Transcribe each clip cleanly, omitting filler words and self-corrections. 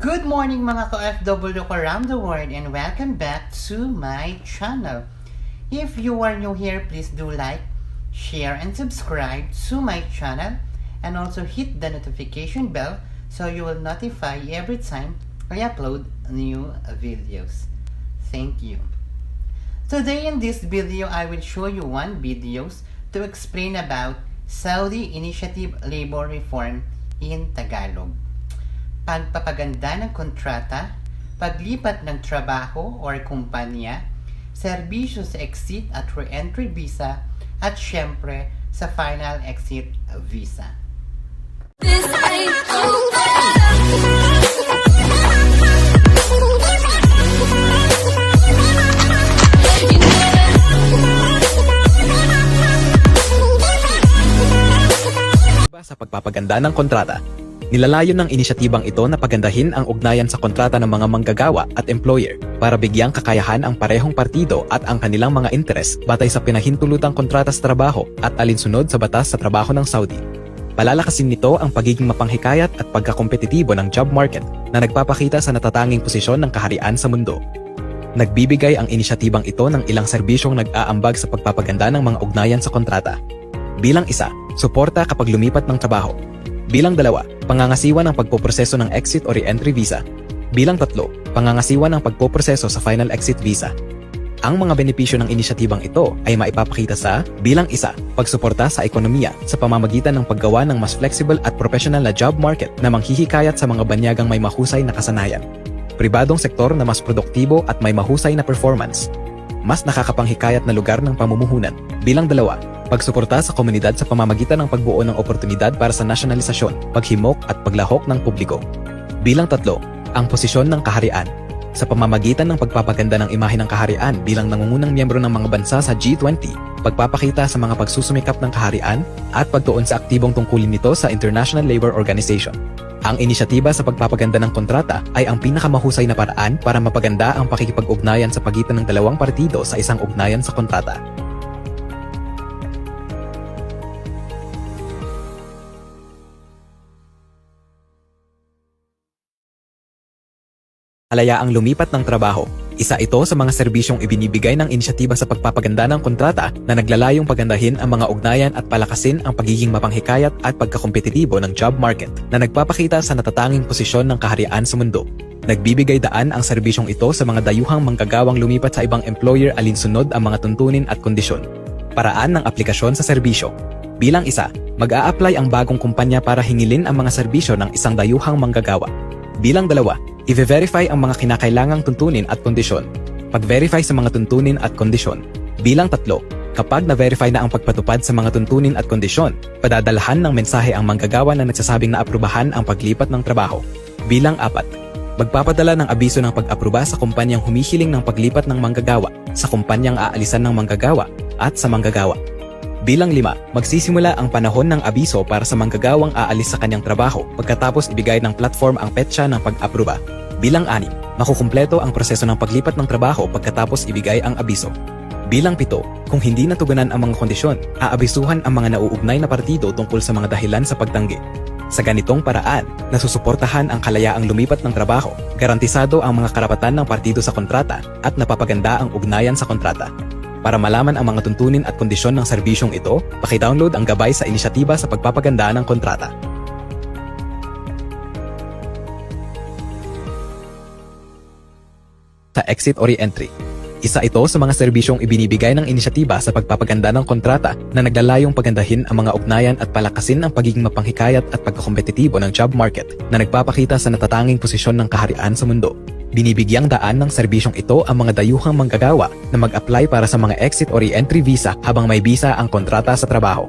Good morning mga ka-OFW around the world and welcome back to my channel. If you are new here, please do like, share, and subscribe to my channel and also hit the notification bell so you will notify every time I upload new videos. Thank you. Today in this video, I will show you one videos to explain about Saudi Initiative Labor Reform in Tagalog. Pagpapaganda ng kontrata, paglipat ng trabaho or kumpanya, serbisyo sa exit at re-entry visa, at syempre sa final exit visa. This ain't over. Sa pagpapaganda ng kontrata, nilalayon ng inisyatibang ito na pagandahin ang ugnayan sa kontrata ng mga manggagawa at employer para bigyang kakayahan ang parehong partido at ang kanilang mga interes batay sa pinahintulutang kontrata sa trabaho at alinsunod sa batas sa trabaho ng Saudi. Palalakasin nito ang pagiging mapanghikayat at pagkakompetitibo ng job market na nagpapakita sa natatanging posisyon ng kaharian sa mundo. Nagbibigay ang inisyatibang ito ng ilang serbisyong nag-aambag sa pagpapaganda ng mga ugnayan sa kontrata. Bilang isa, suporta kapag lumipat ng trabaho. Bilang dalawa, pangangasiwa ng pagpoproseso ng exit o re-entry visa. Bilang tatlo, pangangasiwa ng pagpoproseso sa final exit visa. Ang mga benepisyo ng inisyatibang ito ay maipapakita sa bilang isa, pagsuporta sa ekonomiya sa pamamagitan ng paggawa ng mas flexible at professional na job market na manghihikayat sa mga banyagang may mahusay na kasanayan. Pribadong sektor na mas produktibo at may mahusay na performance. Mas nakakapanghikayat na lugar ng pamumuhunan. Bilang dalawa, pagsuporta sa komunidad sa pamamagitan ng pagbuo ng oportunidad para sa nasyonalisasyon, paghimok at paglahok ng publiko. Bilang tatlo, ang posisyon ng kaharian. Sa pamamagitan ng pagpapaganda ng imahe ng kaharian bilang nangungunang miyembro ng mga bansa sa G20, pagpapakita sa mga pagsusumikap ng kaharian at pagtuon sa aktibong tungkulin nito sa International Labour Organization. Ang inisyatiba sa pagpapaganda ng kontrata ay ang pinakamahusay na paraan para mapaganda ang pakikipag-ugnayan sa pagitan ng dalawang partido sa isang ugnayan sa kontrata. Halayaang lumipat ng trabaho. Isa ito sa mga serbisyong ibinibigay ng inisyatiba sa pagpapaganda ng kontrata na naglalayong pagandahin ang mga ugnayan at palakasin ang pagiging mapanghikayat at pagkakompetitibo ng job market na nagpapakita sa natatanging posisyon ng kaharian sa mundo. Nagbibigay daan ang serbisyong ito sa mga dayuhang manggagawang lumipat sa ibang employer alinsunod ang mga tuntunin at kondisyon. Paraan ng aplikasyon sa serbisyo. Bilang isa, mag-a-apply ang bagong kumpanya para hingilin ang mga serbisyo ng isang dayuhang manggagawa. Bilang dalawa, i-verify ang mga kinakailangang tuntunin at kondisyon. Pag-verify sa mga tuntunin at kondisyon. Bilang tatlo, kapag na-verify na ang pagpatupad sa mga tuntunin at kondisyon, padadalhan ng mensahe ang manggagawa na nagsasabing na aprubahan ang paglipat ng trabaho. Bilang apat, magpapadala ng abiso ng pag-apruba sa kumpanyang humihiling ng paglipat ng manggagawa, sa kumpanyang aalisan ng manggagawa, at sa manggagawa. Bilang lima, magsisimula ang panahon ng abiso para sa manggagawang aalis sa kanyang trabaho pagkatapos ibigay ng platform ang petsa ng pag-apruba. Bilang anim, makukumpleto ang proseso ng paglipat ng trabaho pagkatapos ibigay ang abiso. Bilang pito, kung hindi natugunan ang mga kondisyon, aabisuhan ang mga nauugnay na partido tungkol sa mga dahilan sa pagtanggi. Sa ganitong paraan, nasusuportahan ang kalayaang lumipat ng trabaho, garantisado ang mga karapatan ng partido sa kontrata, at napapaganda ang ugnayan sa kontrata. Para malaman ang mga tuntunin at kondisyon ng serbisyong ito, paki-download ang gabay sa inisyatiba sa pagpapaganda ng kontrata. Sa exit or re-entry. Isa ito sa mga serbisyong ibinibigay ng inisyatiba sa pagpapaganda ng kontrata na naglalayong pagandahin ang mga ugnayan at palakasin ang pagiging mapanghikayat at pagkakompetitibo ng job market na nagpapakita sa natatanging posisyon ng kaharian sa mundo. Binibigyang daan ng serbisyong ito ang mga dayuhang manggagawa na mag-apply para sa mga exit or re-entry visa habang may visa ang kontrata sa trabaho.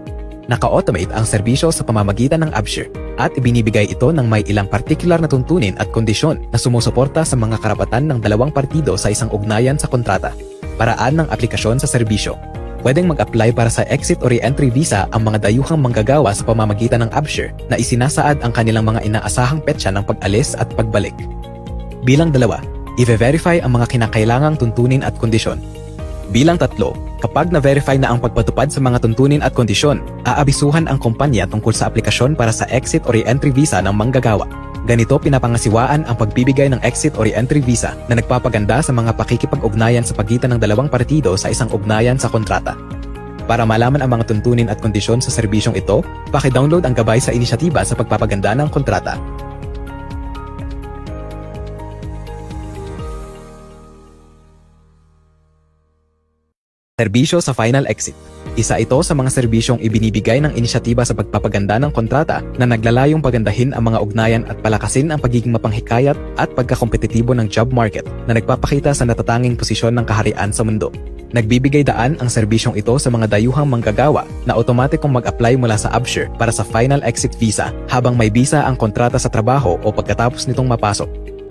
Naka-automate ang serbisyo sa pamamagitan ng ABSHIR at ibinibigay ito ng may ilang partikular na tuntunin at kondisyon na sumusuporta sa mga karapatan ng dalawang partido sa isang ugnayan sa kontrata. Paraan ng aplikasyon sa serbisyo. Pwedeng mag-apply para sa exit or re-entry visa ang mga dayuhang manggagawa sa pamamagitan ng ABSHIR na isinasaad ang kanilang mga inaasahang petsa ng pag-alis at pagbalik. Bilang dalawa, i-verify ang mga kinakailangang tuntunin at kondisyon. Bilang 3, kapag na-verify na ang pagpatupad sa mga tuntunin at kondisyon, aabisuhan ang kumpanya tungkol sa aplikasyon para sa exit o re-entry visa ng manggagawa. Ganito pinapangasiwaan ang pagbibigay ng exit o re-entry visa na nagpapaganda sa mga pakikipag-ugnayan sa pagitan ng dalawang partido sa isang ugnayan sa kontrata. Para malaman ang mga tuntunin at kondisyon sa serbisyong ito, paki-download ang gabay sa inisyatiba sa pagpapaganda ng kontrata. Serbisyo sa Final Exit. Isa ito sa mga serbisyong ibinibigay ng inisyatiba sa pagpapaganda ng kontrata na naglalayong pagandahin ang mga ugnayan at palakasin ang pagiging mapanghikayat at pagkakompetitibo ng job market na nagpapakita sa natatanging posisyon ng kaharian sa mundo. Nagbibigay daan ang serbisyong ito sa mga dayuhang manggagawa na automatikong mag-apply mula sa Absher para sa Final Exit Visa habang may visa ang kontrata sa trabaho o pagkatapos nitong mapasok.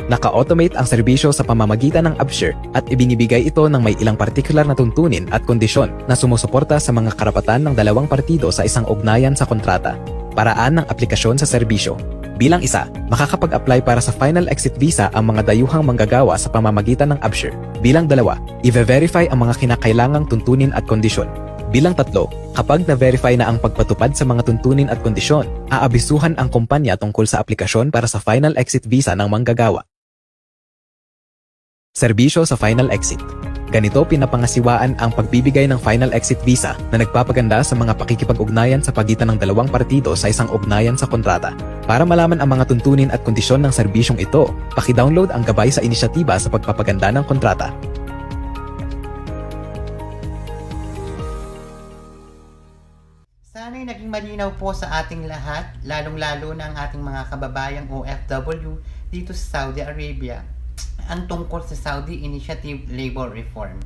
Naka-automate ang serbisyo sa pamamagitan ng Absher at ibinibigay ito ng may ilang partikular na tuntunin at kondisyon na sumusuporta sa mga karapatan ng dalawang partido sa isang ugnayan sa kontrata. Paraan ng aplikasyon sa serbisyo. Bilang 1, makakapag-apply para sa Final Exit Visa ang mga dayuhang manggagawa sa pamamagitan ng Absher. Bilang 2, i-verify ang mga kinakailangang tuntunin at kondisyon. Bilang 3, kapag na-verify na ang pagpatupad sa mga tuntunin at kondisyon, aabisuhan ang kumpanya tungkol sa aplikasyon para sa Final Exit Visa ng manggagawa. Serbisyo sa Final Exit. Ganito pinapangasiwaan ang pagbibigay ng Final Exit Visa na nagpapaganda sa mga pakikipag-ugnayan sa pagitan ng dalawang partido sa isang ugnayan sa kontrata. Para malaman ang mga tuntunin at kondisyon ng serbisyong ito, paki-download ang gabay sa inisyatiba sa pagpapaganda ng kontrata. Sana'y naging malinaw po sa ating lahat, lalong-lalo na ang ating mga kababayang OFW dito sa Saudi Arabia, ang tungkol sa Saudi Initiative Labor Reform.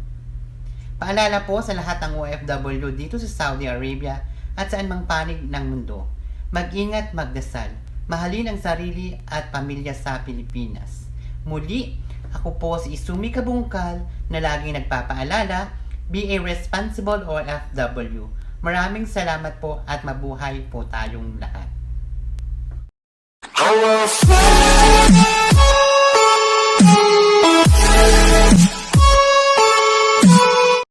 Paalala po sa lahat ng OFW dito sa Saudi Arabia at saan mang panig ng mundo. Mag-ingat, magdasal, mahalin ang sarili at pamilya sa Pilipinas. Muli, ako po si Isumi Kabungkal na laging nagpapaalala, be a responsible OFW. Maraming salamat po at mabuhay po tayong lahat.